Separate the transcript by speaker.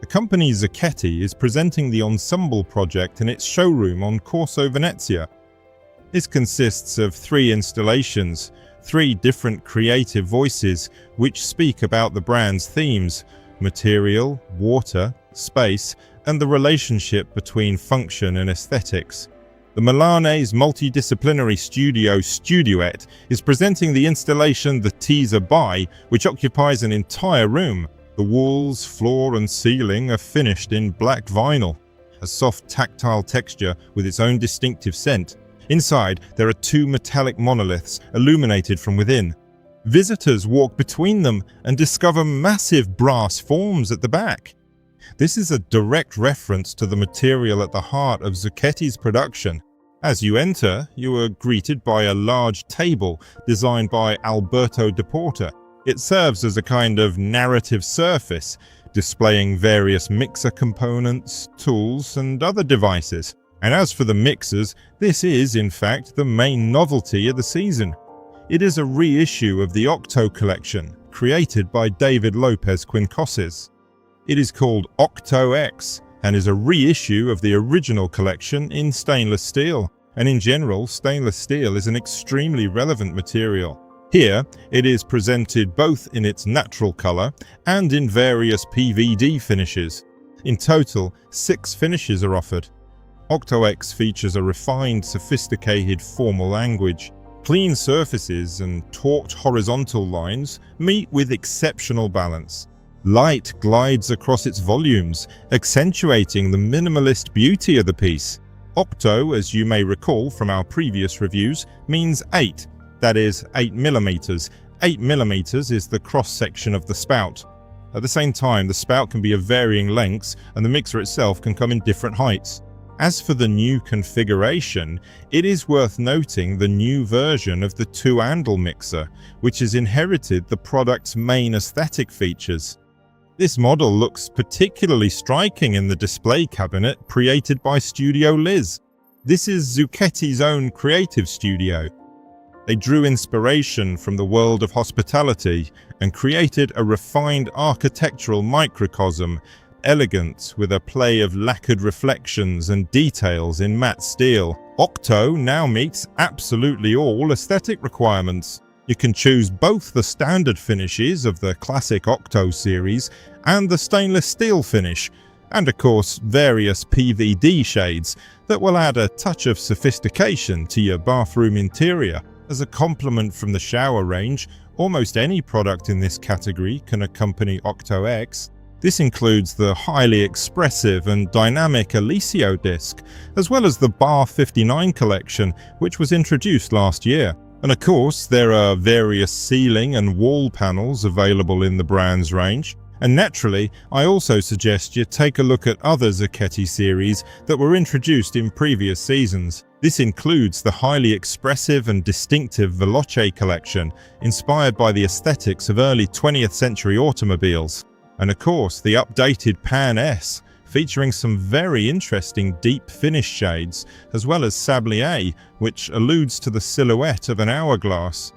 Speaker 1: The company Zucchetti is presenting the Ensemble project in its showroom on Corso Venezia. This consists of 3 installations, 3 different creative voices which speak about the brand's themes: material, water, space, and the relationship between function and aesthetics. The Milanese multidisciplinary studio Studioette is presenting the installation The Teaser By, which occupies an entire room. The walls, floor and ceiling are finished in black vinyl, a soft tactile texture with its own distinctive scent. Inside, there are 2 metallic monoliths illuminated from within. Visitors walk between them and discover massive brass forms at the back. This is a direct reference to the material at the heart of Zucchetti's production. As you enter, you are greeted by a large table designed by Alberto De Porta. It serves as a kind of narrative surface, displaying various mixer components, tools, and other devices. And as for the mixers, this is, in fact, the main novelty of the season. It is a reissue of the Octo collection, created by David Lopez Quincoses. It is called Octo X, and is a reissue of the original collection in stainless steel. And in general, stainless steel is an extremely relevant material. Here, it is presented both in its natural color and in various PVD finishes. In total, 6 finishes are offered. Octo X features a refined, sophisticated formal language. Clean surfaces and taut horizontal lines meet with exceptional balance. Light glides across its volumes, accentuating the minimalist beauty of the piece. Octo, as you may recall from our previous reviews, means 8, that is 8 millimeters. 8 millimeters is the cross-section of the spout. At the same time, the spout can be of varying lengths and the mixer itself can come in different heights. As for the new configuration, it is worth noting the new version of the 2-handle mixer, which has inherited the product's main aesthetic features. This model looks particularly striking in the display cabinet created by Studio Liz. This is Zucchetti's own creative studio. They drew inspiration from the world of hospitality and created a refined architectural microcosm, elegant with a play of lacquered reflections and details in matte steel. Octo now meets absolutely all aesthetic requirements. You can choose both the standard finishes of the classic Octo series and the stainless steel finish, and of course various PVD shades that will add a touch of sophistication to your bathroom interior. As a complement from the shower range, almost any product in this category can accompany Octo X. This includes the highly expressive and dynamic Eliseo disc, as well as the Bar 59 collection, which was introduced last year. And of course, there are various ceiling and wall panels available in the brand's range. And naturally, I also suggest you take a look at other Zucchetti series that were introduced in previous seasons. This includes the highly expressive and distinctive Veloce collection, inspired by the aesthetics of early 20th century automobiles. And of course, the updated Pan S, featuring some very interesting deep finish shades, as well as Sablier, which alludes to the silhouette of an hourglass.